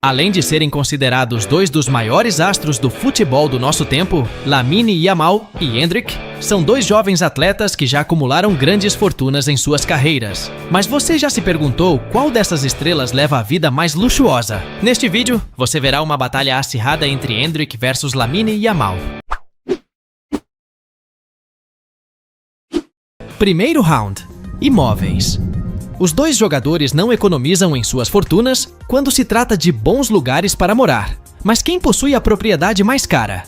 Além de serem considerados dois dos maiores astros do futebol do nosso tempo, Lamine Yamal e Endrick são dois jovens atletas que já acumularam grandes fortunas em suas carreiras. Mas você já se perguntou qual dessas estrelas leva a vida mais luxuosa? Neste vídeo, você verá uma batalha acirrada entre Endrick versus Lamine Yamal. Primeiro round: imóveis. Os dois jogadores não economizam em suas fortunas quando se trata de bons lugares para morar. Mas quem possui a propriedade mais cara?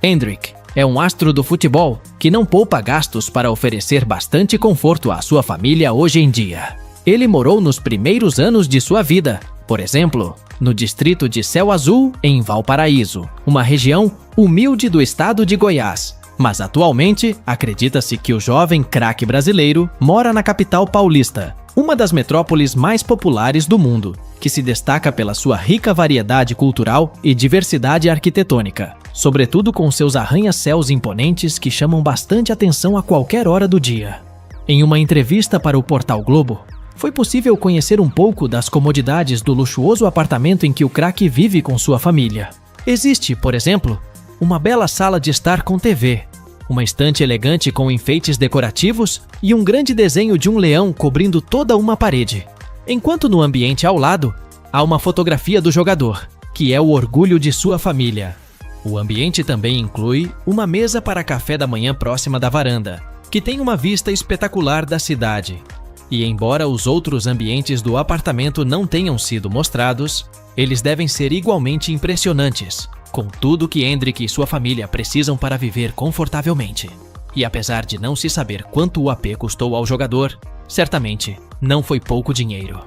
Endrick é um astro do futebol que não poupa gastos para oferecer bastante conforto à sua família hoje em dia. Ele morou nos primeiros anos de sua vida, por exemplo, no distrito de Céu Azul, em Valparaíso, uma região humilde do estado de Goiás. Mas atualmente, acredita-se que o jovem craque brasileiro mora na capital paulista, uma das metrópoles mais populares do mundo, que se destaca pela sua rica variedade cultural e diversidade arquitetônica, sobretudo com seus arranha-céus imponentes que chamam bastante atenção a qualquer hora do dia. Em uma entrevista para o Portal Globo, foi possível conhecer um pouco das comodidades do luxuoso apartamento em que o craque vive com sua família. Existe, por exemplo, uma bela sala de estar com TV, uma estante elegante com enfeites decorativos e um grande desenho de um leão cobrindo toda uma parede. Enquanto no ambiente ao lado, há uma fotografia do jogador, que é o orgulho de sua família. O ambiente também inclui uma mesa para café da manhã próxima da varanda, que tem uma vista espetacular da cidade. E embora os outros ambientes do apartamento não tenham sido mostrados, eles devem ser igualmente impressionantes, com tudo que Endrick e sua família precisam para viver confortavelmente. E apesar de não se saber quanto o AP custou ao jogador, certamente não foi pouco dinheiro.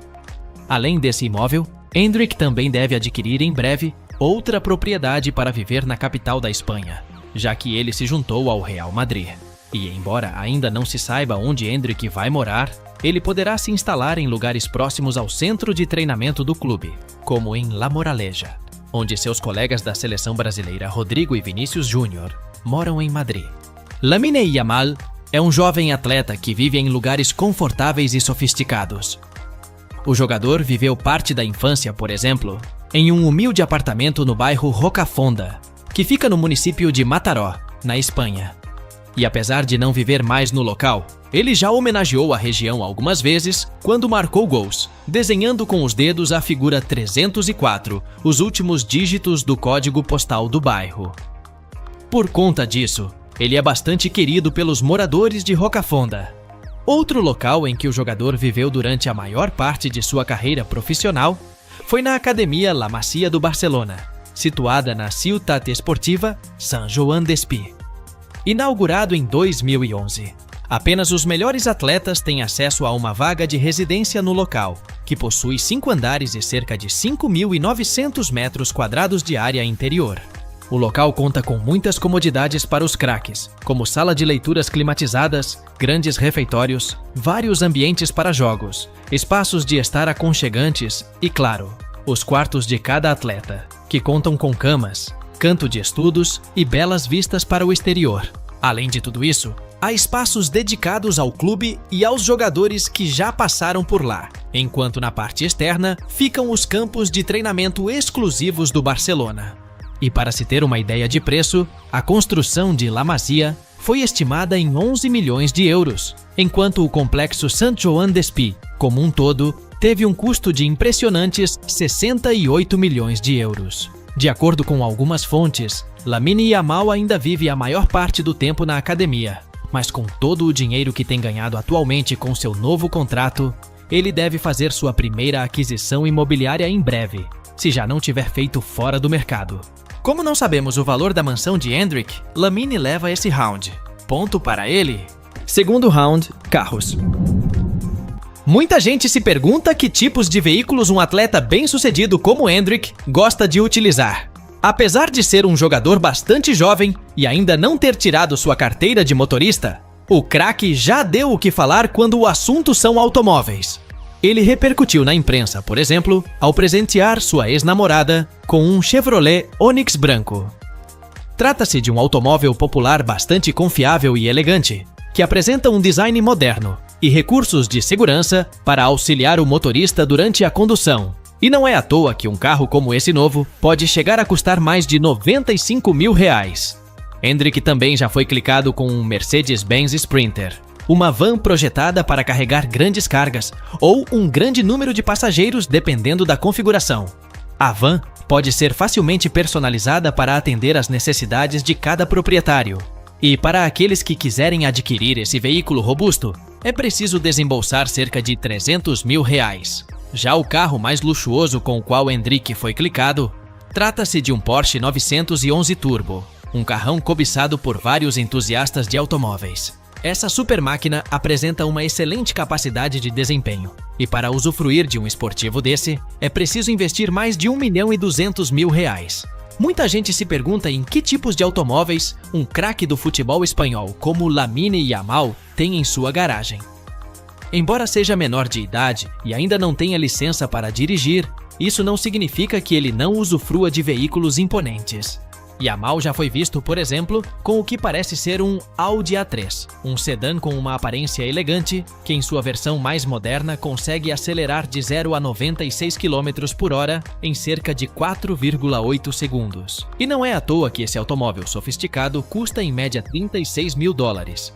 Além desse imóvel, Endrick também deve adquirir em breve outra propriedade para viver na capital da Espanha, já que ele se juntou ao Real Madrid. E embora ainda não se saiba onde Endrick vai morar, ele poderá se instalar em lugares próximos ao centro de treinamento do clube, como em La Moraleja, onde seus colegas da seleção brasileira Rodrigo e Vinícius Júnior moram em Madrid. Lamine Yamal é um jovem atleta que vive em lugares confortáveis e sofisticados. O jogador viveu parte da infância, por exemplo, em um humilde apartamento no bairro Rocafonda, que fica no município de Mataró, na Espanha. E apesar de não viver mais no local, ele já homenageou a região algumas vezes quando marcou gols, desenhando com os dedos a figura 304, os últimos dígitos do código postal do bairro. Por conta disso, ele é bastante querido pelos moradores de Rocafonda. Outro local em que o jogador viveu durante a maior parte de sua carreira profissional foi na Academia La Masia do Barcelona, situada na Ciutat Esportiva Sant Joan Despí. Inaugurado em 2011, apenas os melhores atletas têm acesso a uma vaga de residência no local, que possui 5 andares e cerca de 5.900 metros quadrados de área interior. O local conta com muitas comodidades para os craques, como sala de leituras climatizadas, grandes refeitórios, vários ambientes para jogos, espaços de estar aconchegantes e, claro, os quartos de cada atleta, que contam com camas, canto de estudos e belas vistas para o exterior. Além de tudo isso, há espaços dedicados ao clube e aos jogadores que já passaram por lá, enquanto na parte externa ficam os campos de treinamento exclusivos do Barcelona. E para se ter uma ideia de preço, a construção de La Masia foi estimada em 11 milhões de euros, enquanto o complexo Sant Joan Despí, como um todo, teve um custo de impressionantes 68 milhões de euros. De acordo com algumas fontes, Lamine Yamal ainda vive a maior parte do tempo na academia, mas com todo o dinheiro que tem ganhado atualmente com seu novo contrato, ele deve fazer sua primeira aquisição imobiliária em breve, se já não tiver feito fora do mercado. Como não sabemos o valor da mansão de Endrick, Lamine leva esse round. Ponto para ele. Segundo round: carros. Muita gente se pergunta que tipos de veículos um atleta bem-sucedido como Endrick gosta de utilizar. Apesar de ser um jogador bastante jovem e ainda não ter tirado sua carteira de motorista, o craque já deu o que falar quando o assunto são automóveis. Ele repercutiu na imprensa, por exemplo, ao presentear sua ex-namorada com um Chevrolet Onix branco. Trata-se de um automóvel popular bastante confiável e elegante, que apresenta um design moderno e recursos de segurança para auxiliar o motorista durante a condução, E não é à toa que um carro como esse novo pode chegar a custar mais de R$95 mil. Hendrick também já foi clicado com um Mercedes-Benz Sprinter, uma van projetada para carregar grandes cargas ou um grande número de passageiros dependendo da configuração. A van pode ser facilmente personalizada para atender às necessidades de cada proprietário. E para aqueles que quiserem adquirir esse veículo robusto, é preciso desembolsar cerca de R$300 mil. Já o carro mais luxuoso com o qual Hendrick foi clicado, trata-se de um Porsche 911 Turbo, um carrão cobiçado por vários entusiastas de automóveis. Essa super máquina apresenta uma excelente capacidade de desempenho, e para usufruir de um esportivo desse, é preciso investir mais de R$1,2 milhão. Muita gente se pergunta em que tipos de automóveis um craque do futebol espanhol como Lamine Yamal tem em sua garagem. Embora seja menor de idade e ainda não tenha licença para dirigir, isso não significa que ele não usufrua de veículos imponentes. Yamal já foi visto, por exemplo, com o que parece ser um Audi A3, um sedã com uma aparência elegante que em sua versão mais moderna consegue acelerar de 0 a 96 km por hora em cerca de 4,8 segundos. E não é à toa que esse automóvel sofisticado custa em média $36 mil.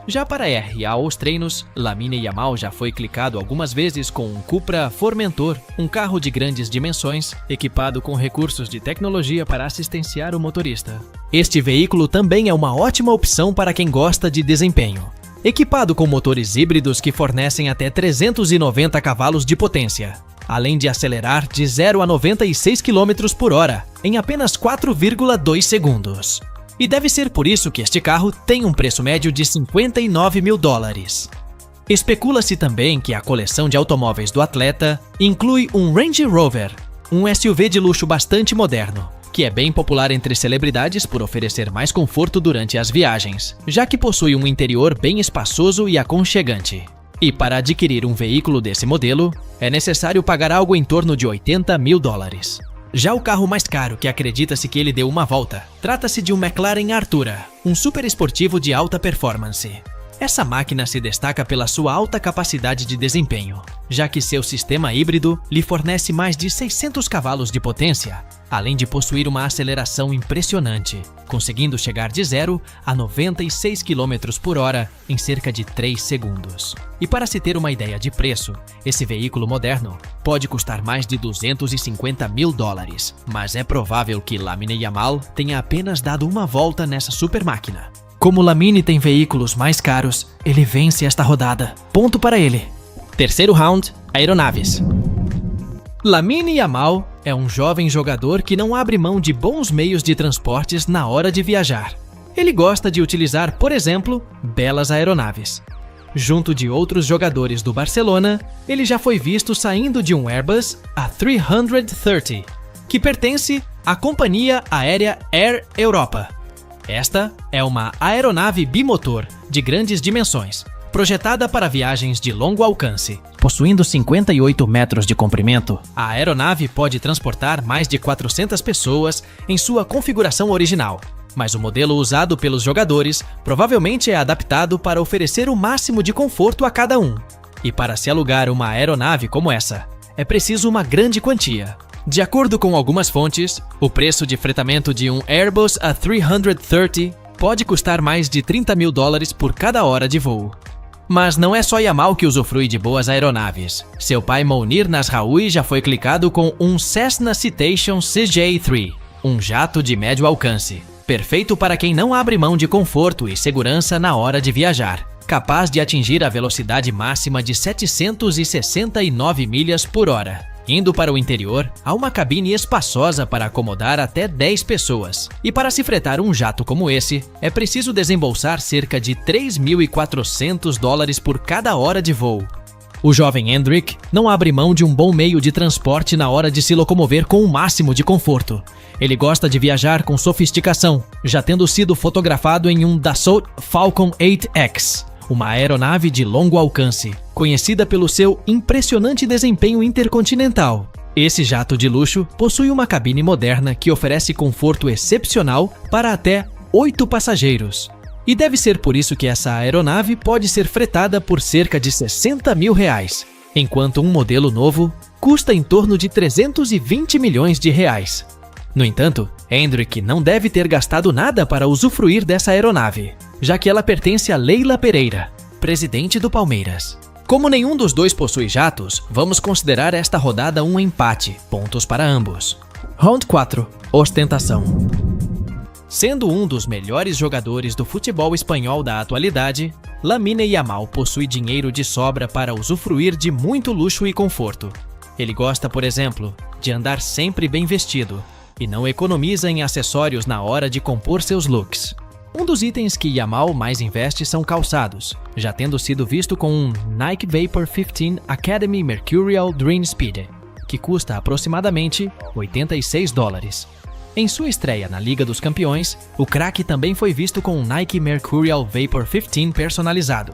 Já para RA aos treinos, Lamine Yamal já foi clicado algumas vezes com um Cupra Formentor, um carro de grandes dimensões, equipado com recursos de tecnologia para assistenciar o motorista. Este veículo também é uma ótima opção para quem gosta de desempenho. Equipado com motores híbridos que fornecem até 390 cavalos de potência, além de acelerar de 0 a 96 km por hora em apenas 4,2 segundos. E deve ser por isso que este carro tem um preço médio de $59 mil. Especula-se também que a coleção de automóveis do atleta inclui um Range Rover, um SUV de luxo bastante moderno, que é bem popular entre celebridades por oferecer mais conforto durante as viagens, já que possui um interior bem espaçoso e aconchegante. E para adquirir um veículo desse modelo, é necessário pagar algo em torno de $80 mil. Já o carro mais caro que acredita-se que ele deu uma volta, trata-se de um McLaren Artura, um super esportivo de alta performance. Essa máquina se destaca pela sua alta capacidade de desempenho, já que seu sistema híbrido lhe fornece mais de 600 cavalos de potência, além de possuir uma aceleração impressionante, conseguindo chegar de 0 a 96 km por hora em cerca de 3 segundos. E para se ter uma ideia de preço, esse veículo moderno pode custar mais de $250 mil, mas é provável que Lamine Yamal tenha apenas dado uma volta nessa super máquina. Como Lamine tem veículos mais caros, ele vence esta rodada. Ponto para ele. Terceiro round, aeronaves. Lamine Yamal é um jovem jogador que não abre mão de bons meios de transportes na hora de viajar. Ele gosta de utilizar, por exemplo, belas aeronaves. Junto de outros jogadores do Barcelona, ele já foi visto saindo de um Airbus A330, que pertence à companhia aérea Air Europa. Esta é uma aeronave bimotor de grandes dimensões, projetada para viagens de longo alcance. Possuindo 58 metros de comprimento, a aeronave pode transportar mais de 400 pessoas em sua configuração original, mas o modelo usado pelos jogadores provavelmente é adaptado para oferecer o máximo de conforto a cada um. E para se alugar uma aeronave como essa, é preciso uma grande quantia. De acordo com algumas fontes, o preço de fretamento de um Airbus A330 pode custar mais de $30 mil por cada hora de voo. Mas não é só Yamal que usufrui de boas aeronaves. Seu pai Mounir Nasraoui já foi clicado com um Cessna Citation CJ3, um jato de médio alcance, perfeito para quem não abre mão de conforto e segurança na hora de viajar, capaz de atingir a velocidade máxima de 769 milhas por hora. Indo para o interior, há uma cabine espaçosa para acomodar até 10 pessoas. E para se fretar um jato como esse, é preciso desembolsar cerca de $3.400 por cada hora de voo. O jovem Hendrick não abre mão de um bom meio de transporte na hora de se locomover com o máximo de conforto. Ele gosta de viajar com sofisticação, já tendo sido fotografado em um Dassault Falcon 8X, uma aeronave de longo alcance, conhecida pelo seu impressionante desempenho intercontinental. Esse jato de luxo possui uma cabine moderna que oferece conforto excepcional para até 8 passageiros. E deve ser por isso que essa aeronave pode ser fretada por cerca de R$60 mil, enquanto um modelo novo custa em torno de 320 milhões de reais. No entanto, Hendrick não deve ter gastado nada para usufruir dessa aeronave, já que ela pertence a Leila Pereira, presidente do Palmeiras. Como nenhum dos dois possui jatos, vamos considerar esta rodada um empate, pontos para ambos. Round 4. Ostentação. Sendo um dos melhores jogadores do futebol espanhol da atualidade, Lamine Yamal possui dinheiro de sobra para usufruir de muito luxo e conforto. Ele gosta, por exemplo, de andar sempre bem vestido e não economiza em acessórios na hora de compor seus looks. Um dos itens que Yamal mais investe são calçados, já tendo sido visto com um Nike Vapor 15 Academy Mercurial Dream Speed, que custa aproximadamente $86. Em sua estreia na Liga dos Campeões, o craque também foi visto com um Nike Mercurial Vapor 15 personalizado.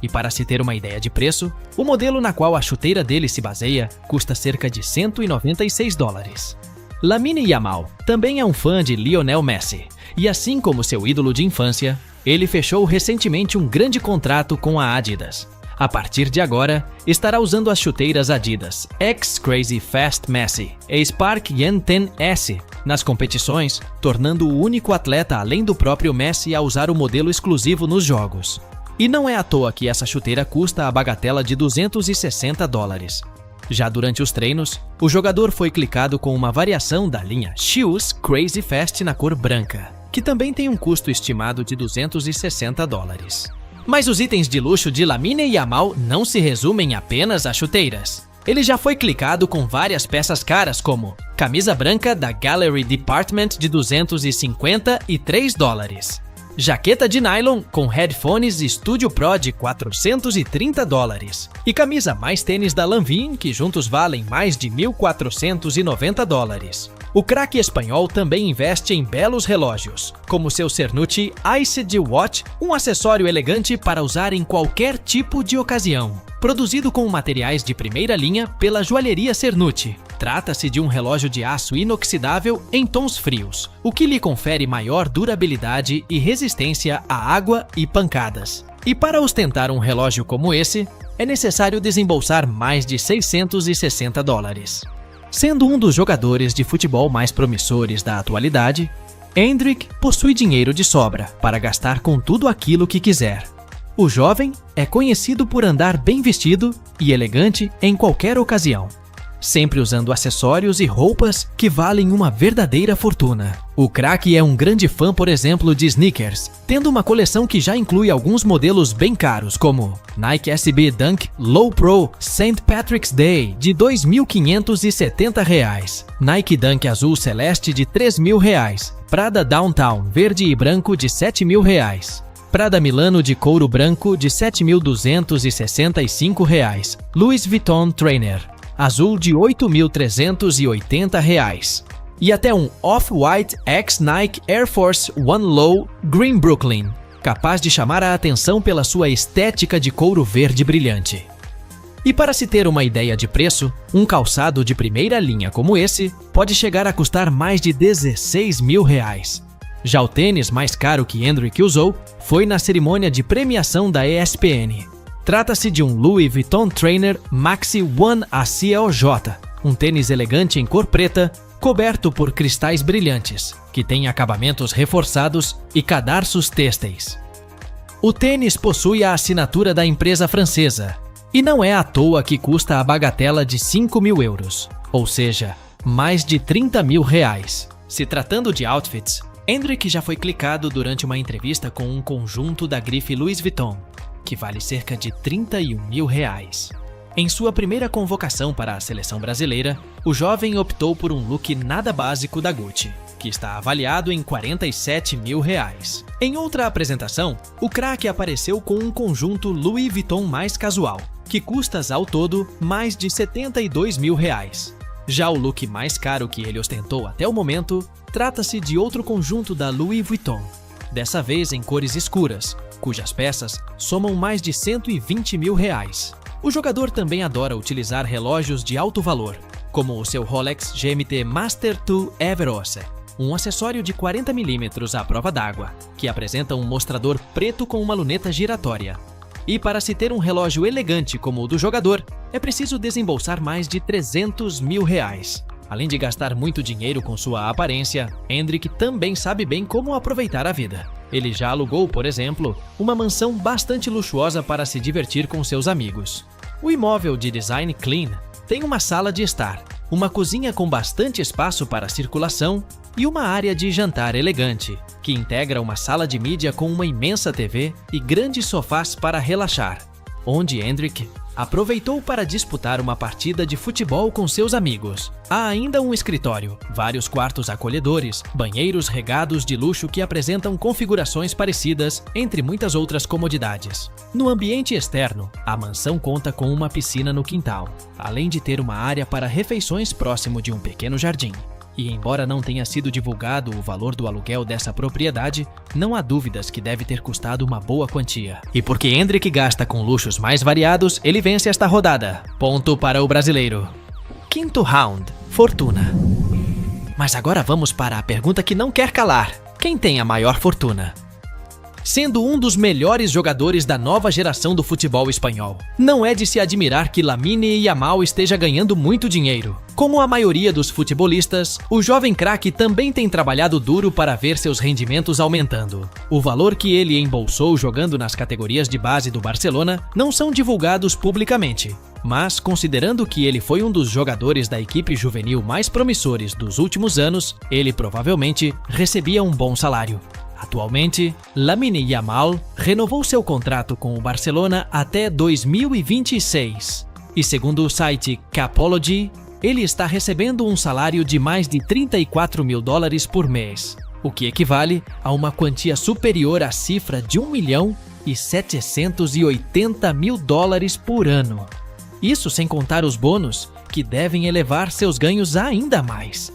E para se ter uma ideia de preço, o modelo na qual a chuteira dele se baseia custa cerca de $196. Lamine Yamal também é um fã de Lionel Messi, e assim como seu ídolo de infância, ele fechou recentemente um grande contrato com a Adidas. A partir de agora, estará usando as chuteiras Adidas X Crazy Fast Messi e Spark Yen 10S nas competições, tornando o único atleta além do próprio Messi a usar o modelo exclusivo nos jogos. E não é à toa que essa chuteira custa a bagatela de $260. Já durante os treinos, o jogador foi clicado com uma variação da linha Shoes Crazy Fast na cor branca, que também tem um custo estimado de $260. Mas os itens de luxo de Lamine Yamal não se resumem apenas a chuteiras. Ele já foi clicado com várias peças caras como camisa branca da Gallery Department de $253, jaqueta de nylon com headphones Studio Pro de $430 e camisa mais tênis da Lanvin, que juntos valem mais de $1.490. O craque espanhol também investe em belos relógios, como seu Cernuti Iced Watch, um acessório elegante para usar em qualquer tipo de ocasião. Produzido com materiais de primeira linha pela joalheria Cernuti, trata-se de um relógio de aço inoxidável em tons frios, o que lhe confere maior durabilidade e resistência à água e pancadas. E para ostentar um relógio como esse, é necessário desembolsar mais de $660. Sendo um dos jogadores de futebol mais promissores da atualidade, Hendrick possui dinheiro de sobra para gastar com tudo aquilo que quiser. O jovem é conhecido por andar bem vestido e elegante em qualquer ocasião, sempre usando acessórios e roupas que valem uma verdadeira fortuna. O craque é um grande fã, por exemplo, de sneakers, tendo uma coleção que já inclui alguns modelos bem caros, como Nike SB Dunk Low Pro St. Patrick's Day de $2.570, Nike Dunk Azul Celeste de R$3.000, Prada Downtown Verde e Branco de R$7.000, Prada Milano de couro branco de R$7.265, Louis Vuitton Trainer azul de $8.380 e até um Off-White X Nike Air Force One Low Green Brooklyn, capaz de chamar a atenção pela sua estética de couro verde brilhante. E para se ter uma ideia de preço, um calçado de primeira linha como esse pode chegar a custar mais de R$16.000. Já o tênis mais caro que Hendrick usou foi na cerimônia de premiação da ESPN. Trata-se de um Louis Vuitton Trainer Maxi One ACLJ, um tênis elegante em cor preta, coberto por cristais brilhantes, que tem acabamentos reforçados e cadarços têxteis. O tênis possui a assinatura da empresa francesa, e não é à toa que custa a bagatela de €5.000, ou seja, mais de R$30.000. Se tratando de outfits, Hendrick já foi clicado durante uma entrevista com um conjunto da grife Louis Vuitton, que vale cerca de R$31.000. Em sua primeira convocação para a seleção brasileira, o jovem optou por um look nada básico da Gucci, que está avaliado em R$47.000. Em outra apresentação, o craque apareceu com um conjunto Louis Vuitton mais casual, que custa ao todo mais de R$72.000. Já o look mais caro que ele ostentou até o momento, trata-se de outro conjunto da Louis Vuitton, dessa vez em cores escuras, cujas peças somam mais de R$120.000. O jogador também adora utilizar relógios de alto valor, como o seu Rolex GMT Master 2 Everose, um acessório de 40 mm à prova d'água, que apresenta um mostrador preto com uma luneta giratória. E para se ter um relógio elegante como o do jogador, é preciso desembolsar mais de 300 mil reais. Além de gastar muito dinheiro com sua aparência, Endrick também sabe bem como aproveitar a vida. Ele já alugou, por exemplo, uma mansão bastante luxuosa para se divertir com seus amigos. O imóvel de design clean tem uma sala de estar, uma cozinha com bastante espaço para circulação e uma área de jantar elegante, que integra uma sala de mídia com uma imensa TV e grandes sofás para relaxar, onde Endrick aproveitou para disputar uma partida de futebol com seus amigos. Há ainda um escritório, vários quartos acolhedores, banheiros regados de luxo que apresentam configurações parecidas, entre muitas outras comodidades. No ambiente externo, a mansão conta com uma piscina no quintal, além de ter uma área para refeições próximo de um pequeno jardim. E embora não tenha sido divulgado o valor do aluguel dessa propriedade, não há dúvidas que deve ter custado uma boa quantia. E porque Endrick gasta com luxos mais variados, ele vence esta rodada. Ponto para o brasileiro. Quinto round, fortuna. Mas agora vamos para a pergunta que não quer calar. Quem tem a maior fortuna? Sendo um dos melhores jogadores da nova geração do futebol espanhol, não é de se admirar que Lamine Yamal esteja ganhando muito dinheiro. Como a maioria dos futebolistas, o jovem craque também tem trabalhado duro para ver seus rendimentos aumentando. O valor que ele embolsou jogando nas categorias de base do Barcelona não são divulgados publicamente. Mas, considerando que ele foi um dos jogadores da equipe juvenil mais promissores dos últimos anos, ele provavelmente recebia um bom salário. Atualmente, Lamine Yamal renovou seu contrato com o Barcelona até 2026. E segundo o site Capology, ele está recebendo um salário de mais de 34 mil dólares por mês, o que equivale a uma quantia superior à cifra de 1.780.000 dólares por ano. Isso sem contar os bônus, que devem elevar seus ganhos ainda mais.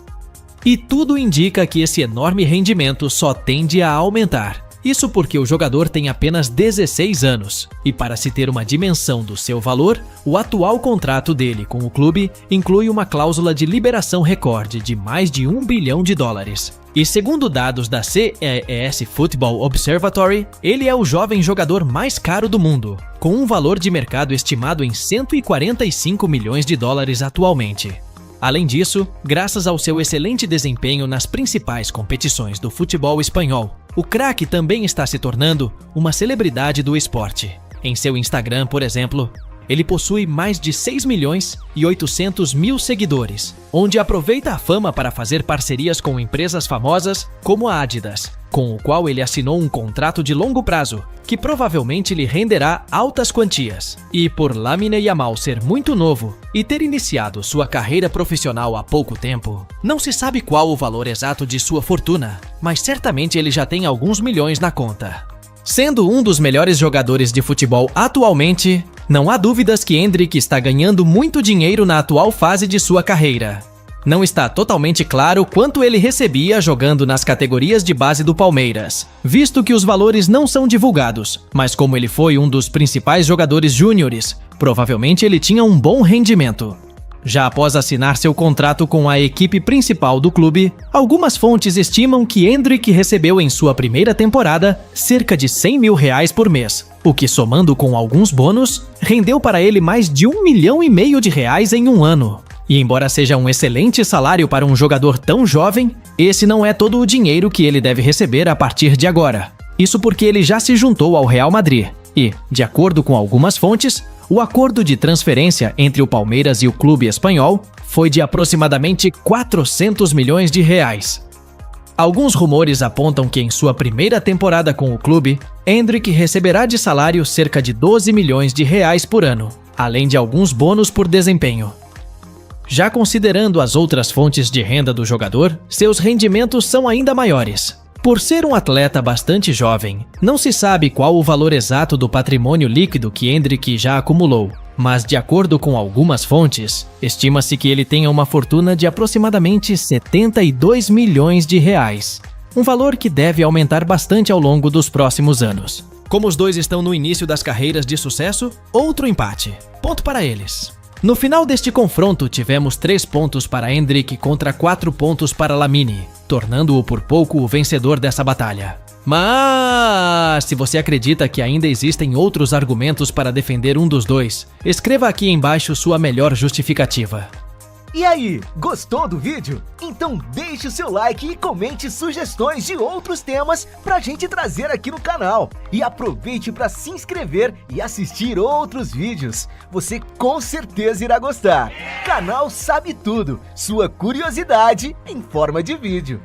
E tudo indica que esse enorme rendimento só tende a aumentar. Isso porque o jogador tem apenas 16 anos, e para se ter uma dimensão do seu valor, o atual contrato dele com o clube inclui uma cláusula de liberação recorde de mais de 1 bilhão de dólares. E segundo dados da CES Football Observatory, ele é o jovem jogador mais caro do mundo, com um valor de mercado estimado em 145 milhões de dólares atualmente. Além disso, graças ao seu excelente desempenho nas principais competições do futebol espanhol, o craque também está se tornando uma celebridade do esporte. Em seu Instagram, por exemplo, ele possui mais de 6 milhões e 800 mil seguidores, onde aproveita a fama para fazer parcerias com empresas famosas como a Adidas, com o qual ele assinou um contrato de longo prazo, que provavelmente lhe renderá altas quantias. E por Lamine Yamal ser muito novo e ter iniciado sua carreira profissional há pouco tempo, não se sabe qual o valor exato de sua fortuna, mas certamente ele já tem alguns milhões na conta. Sendo um dos melhores jogadores de futebol atualmente, não há dúvidas que Endrick está ganhando muito dinheiro na atual fase de sua carreira. Não está totalmente claro quanto ele recebia jogando nas categorias de base do Palmeiras, visto que os valores não são divulgados, mas como ele foi um dos principais jogadores júniores, provavelmente ele tinha um bom rendimento. Já após assinar seu contrato com a equipe principal do clube, algumas fontes estimam que Endrick recebeu em sua primeira temporada cerca de 100 mil reais por mês, o que, somando com alguns bônus, rendeu para ele mais de 1,5 milhão de reais em um ano. E embora seja um excelente salário para um jogador tão jovem, esse não é todo o dinheiro que ele deve receber a partir de agora. Isso porque ele já se juntou ao Real Madrid e, de acordo com algumas fontes, o acordo de transferência entre o Palmeiras e o clube espanhol foi de aproximadamente 400 milhões de reais. Alguns rumores apontam que em sua primeira temporada com o clube, Endrick receberá de salário cerca de 12 milhões de reais por ano, além de alguns bônus por desempenho. Já considerando as outras fontes de renda do jogador, seus rendimentos são ainda maiores. Por ser um atleta bastante jovem, não se sabe qual o valor exato do patrimônio líquido que Endrick já acumulou, mas de acordo com algumas fontes, estima-se que ele tenha uma fortuna de aproximadamente 72 milhões de reais, um valor que deve aumentar bastante ao longo dos próximos anos. Como os dois estão no início das carreiras de sucesso, outro empate. Ponto para eles. No final deste confronto, tivemos 3 pontos para Endrick contra 4 pontos para Lamine, tornando-o por pouco o vencedor dessa batalha. Mas se você acredita que ainda existem outros argumentos para defender um dos dois, escreva aqui embaixo sua melhor justificativa. E aí, gostou do vídeo? Então deixe o seu like e comente sugestões de outros temas pra gente trazer aqui no canal. E aproveite para se inscrever e assistir outros vídeos. Você com certeza irá gostar. Canal Sabe Tudo, sua curiosidade em forma de vídeo.